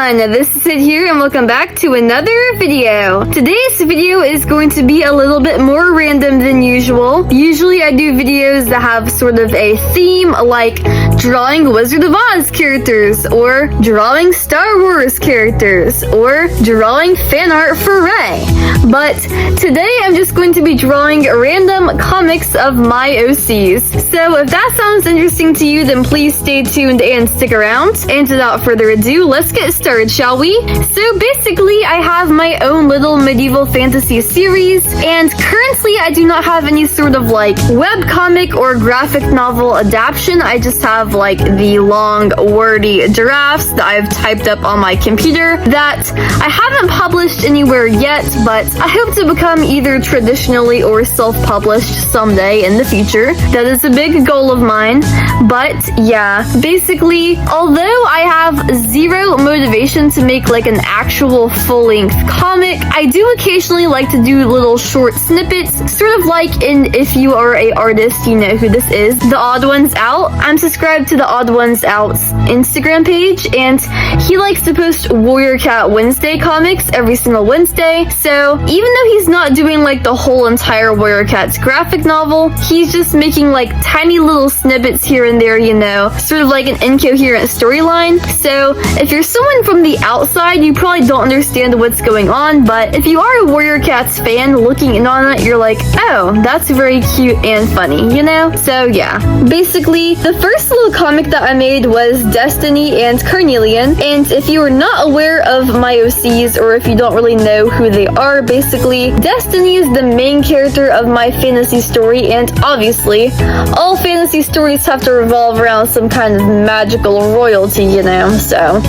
everyone, this is Sid here and welcome back to another video. Today's video is going to be a little bit more random than usual. Usually I do videos that have sort of a theme, like drawing Wizard of Oz characters, or drawing Star Wars characters, or drawing fan art for Rey. But today I'm just going to be drawing random comics of my OCs. So if that sounds interesting to you, then please stay tuned and stick around. And without further ado, let's get started, shall we? So basically, I have my own little medieval fantasy series, and currently I do not have any sort of like webcomic or graphic novel adaptation. I just have like the long, wordy drafts that I've typed up on my computer that I haven't published anywhere yet, but I hope to become either traditionally or self-published someday in the future. That is a big goal of mine. But yeah, basically, although I have zero motivation to make like an actual full-length comic, I do occasionally like to do little short snippets, sort of like in If You Are a Artist, you know who this is, The Odd Ones Out. I'm subscribed to The Odd Ones Out's Instagram page, and he likes to post Warrior Cat Wednesday comics every single Wednesday. So even though he's not doing like the whole entire Warrior Cat's graphic novel, he's just making like tiny little snippets here and there, you know, sort of like an incoherent storyline. So if you're someone from the outside, you probably don't understand what's going on, but if you are a Warrior Cats fan looking in on it, you're like, oh, that's very cute and funny, you know? So yeah, basically the first little comic that I made was Destiny and Carnelian, and if you are not aware of my OCs, or if you don't really know who they are, basically Destiny is the main character of my fantasy story, and obviously all fantasy stories have to revolve around some kind of magical royalty, you know? So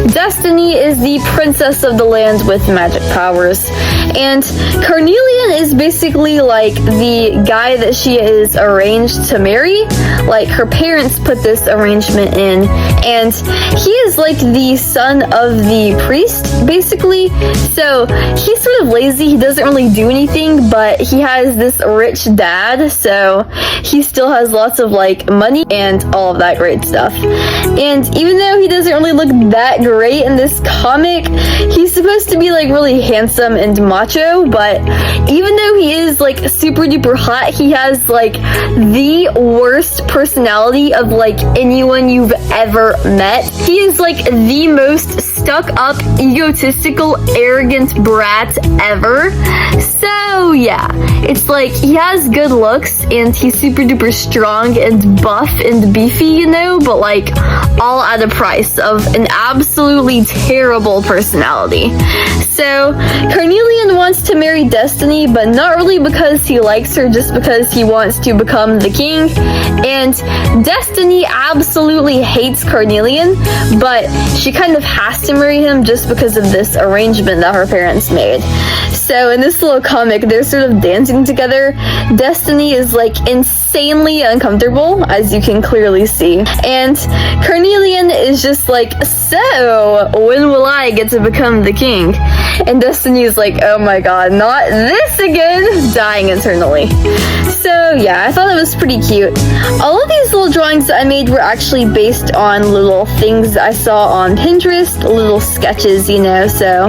Destiny is the princess of the land with magic powers, and Carnelian is basically like the guy that she is arranged to marry. Like, her parents put this arrangement in, and he is like the son of the priest, basically. So he's sort of lazy, he doesn't really do anything, but he has this rich dad, so he still has lots of like money and all of that great stuff. And even though he doesn't really look that great in this comic, he's supposed to be like really handsome and macho, but even though he is like super duper hot, he has like the worst personality of like anyone you've ever met. He is like the most stuck up, egotistical, arrogant brat ever. So yeah, it's like he has good looks and he's super duper strong and buff and beefy, you know, but like all at a price of an absolutely terrible personality. So Carnelian wants to marry Destiny, but not really because he likes her, just because he wants to become the king. And Destiny absolutely hates Carnelian, but she kind of has to marry him just because of this arrangement that her parents made. So in this little comic, they're sort of dancing together. Destiny is like insanely uncomfortable, as you can clearly see. And Carnelian is just like, so when will I get to become the king? And Destiny is like, oh my god, not this again, dying internally. So yeah, I thought it was pretty cute. All of these little drawings that I made were actually based on little things I saw on Pinterest, little sketches, you know, so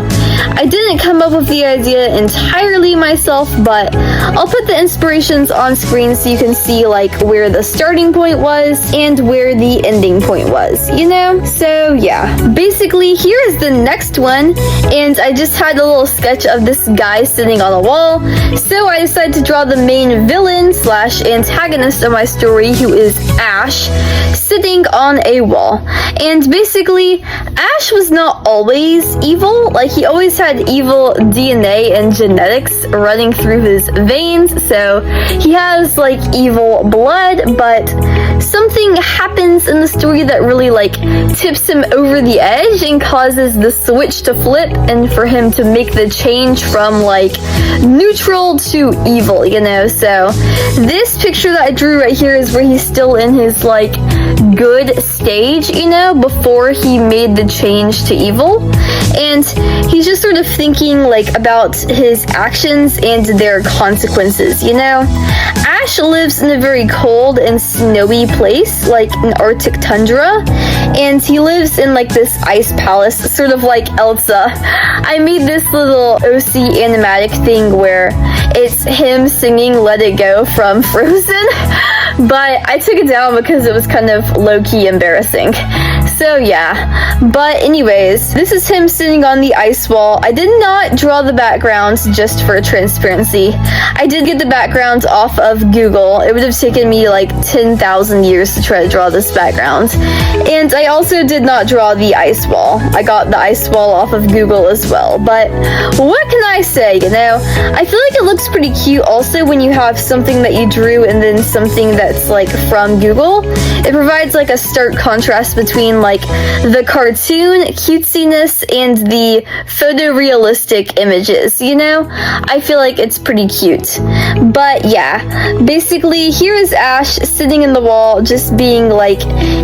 I didn't come up with the idea entirely myself, but I'll put the inspirations on screen so you can see like where the starting point was and where the ending point was, you know? So yeah, basically here is the next one, and I just had a little sketch of this guy sitting on a wall, so I decided to draw the main villain slash antagonist of my story, who is Ash, sitting on a wall. And basically, Ash was not always evil, like he always had evil DNA and genetics running through his veins, so he has like evil blood, but something happens in the story that really like tips him over the edge and causes the switch to flip and for him to make the change from like neutral to evil, you know? So this picture that I drew right here is where he's still in his like good stage, you know, before he made the change to evil. and he's just sort of thinking like about his actions and their consequences, you know? Ash lives in a very cold and snowy place, like an Arctic tundra, and he lives in like this ice palace, sort of like Elsa. I made this little OC animatic thing where it's him singing Let It Go from Frozen, but I took it down because it was kind of low-key embarrassing. So yeah, but anyways, this is him sitting on the ice wall. I did not draw the backgrounds just for transparency. I did get the background off of Google. It would have taken me like 10,000 years to try to draw this background. And I also did not draw the ice wall. I got the ice wall off of Google as well. But what can I say, you know? I feel like it looks pretty cute also when you have something that you drew and then something that's like from Google. It provides like a stark contrast between like the cartoon cutesiness and the photorealistic images, you know? I feel like it's pretty cute. But yeah, basically here is Ash sitting in the wall just being like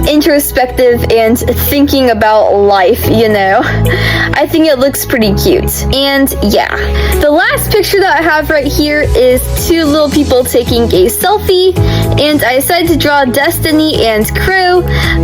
introspective and thinking about life, you know? I think it looks pretty cute. And yeah, the last picture that I have right here is two little people taking a selfie, and I decided to draw Destiny and Chro.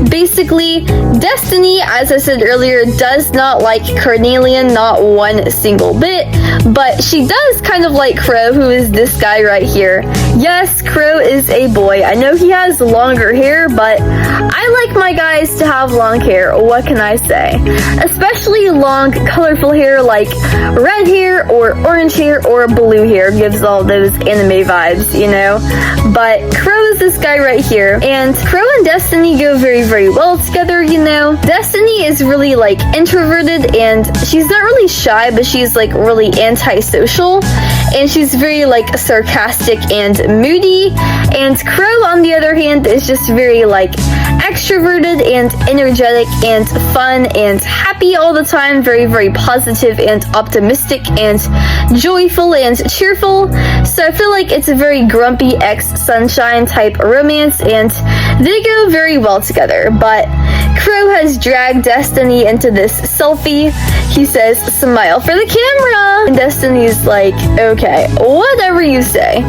Basically, Destiny, as I said earlier, does not like Carnelian, not one single bit, but she does kind of like Chro, who is this guy right here. Yes, Chro is a boy. I know he has longer hair, but I like my guys to have long hair. What can I say? Especially long, colorful hair like red hair or orange hair or blue hair gives all those anime vibes, you know? But Chro is this guy right here, and Chro and Destiny go very, very well together, you know? Destiny is really like introverted, and she's not really shy, but she's like really antisocial, and she's very like sarcastic and moody. And Chro, on the other hand, is just very like extroverted and energetic and fun and happy all the time, very, very positive and optimistic and joyful and cheerful. So I feel like it's a very grumpy ex-sunshine type romance, and they go very well together. But Chro has dragged Destiny into this selfie. He says, "Smile for the camera," and Destiny's like, "Okay, whatever you say."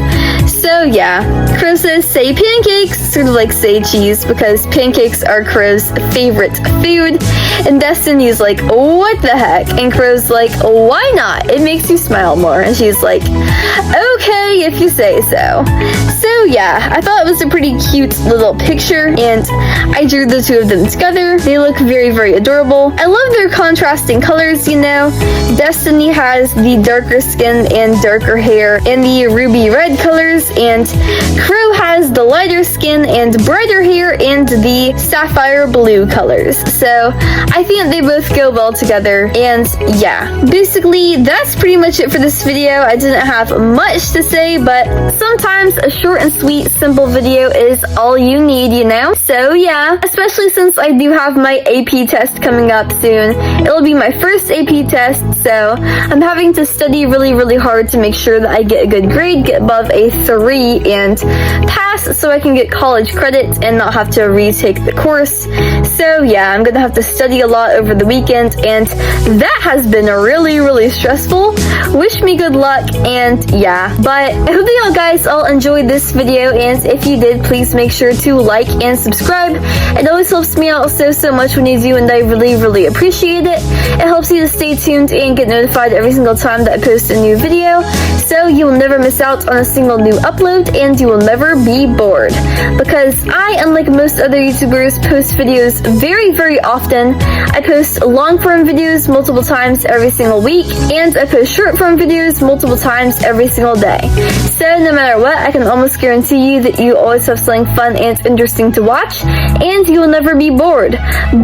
So yeah, Chro says, "Say pancakes," sort of like say cheese, because pancakes are Chro's favorite food. And Destiny's like, "What the heck?" And Chro's like, "Why not? It makes you smile more." And she's like, "Okay, if you say so." So yeah, I thought it was a pretty cute little picture, and I drew the two of them together. They look very, very adorable. I love their contrasting colors, you know? Destiny has the darker skin and darker hair and the ruby red colors, and Chro has the lighter skin and brighter hair and the sapphire blue colors. So I think they both go well together, and yeah, basically that's pretty much it for this video. I didn't have much to say, but sometimes a short and sweet, simple video is all you need, you know? So yeah, especially since I do have my AP test coming up soon. It'll be my first AP test, so I'm having to study really, really hard to make sure that I get a good grade, get above a 3, and pass so I can get college credits and not have to retake the course. So yeah, I'm gonna have to study a lot over the weekend, and that has been really, really stressful. Wish me good luck, and yeah. But I hope that y'all guys all enjoyed this video, and if you did, please make sure to like and subscribe. It always helps me out so much when you do, and I really, really appreciate it. It helps you to stay tuned and get notified every single time that I post a new video, so you will never miss out on a single new upload, and you will never be bored. Because I, unlike most other YouTubers, post videos very, very often. I post long-form videos multiple times every single week, and I post short-form videos multiple times every single day. So no matter what, I can almost guarantee you that you always have something fun and interesting to watch, and you will never be bored.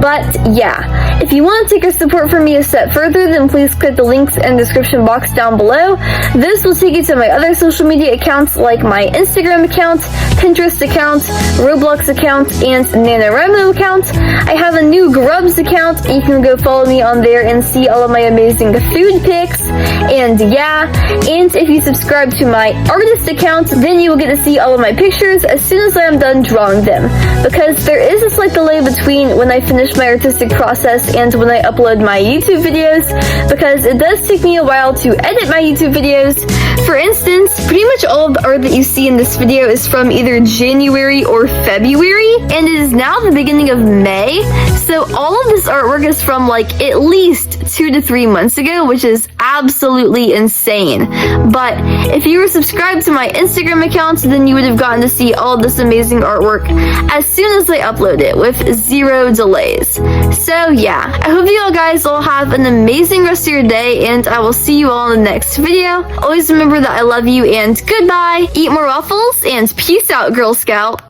But yeah, if you want to take your support from me a step further, then please click the links in the description box down below. This will take you to my other social media accounts, like my Instagram account, Pinterest account, Roblox account, and NaNoWriMo account. I have a new Grubs account. You can go follow me on there and see all of my amazing food pics. And yeah, and if you subscribe to my artist account, then you will get to see all of my pictures as soon as I am done drawing them. Because there is is a slight delay between when I finish my artistic process and when I upload my YouTube videos, because it does take me a while to edit my YouTube videos. For instance, pretty much all of the art that you see in this video is from either January or February, and it is now the beginning of May, so all of this artwork is from like at least 2 to 3 months ago, which is absolutely insane. But if you were subscribed to my Instagram account, then you would have gotten to see all of this amazing artwork as soon as I upload it with 0 delays. So yeah, I hope you all guys all have an amazing rest of your day, and I will see you all in the next video. Always remember that I love you, and goodbye, eat more waffles, and peace out, Girl Scout.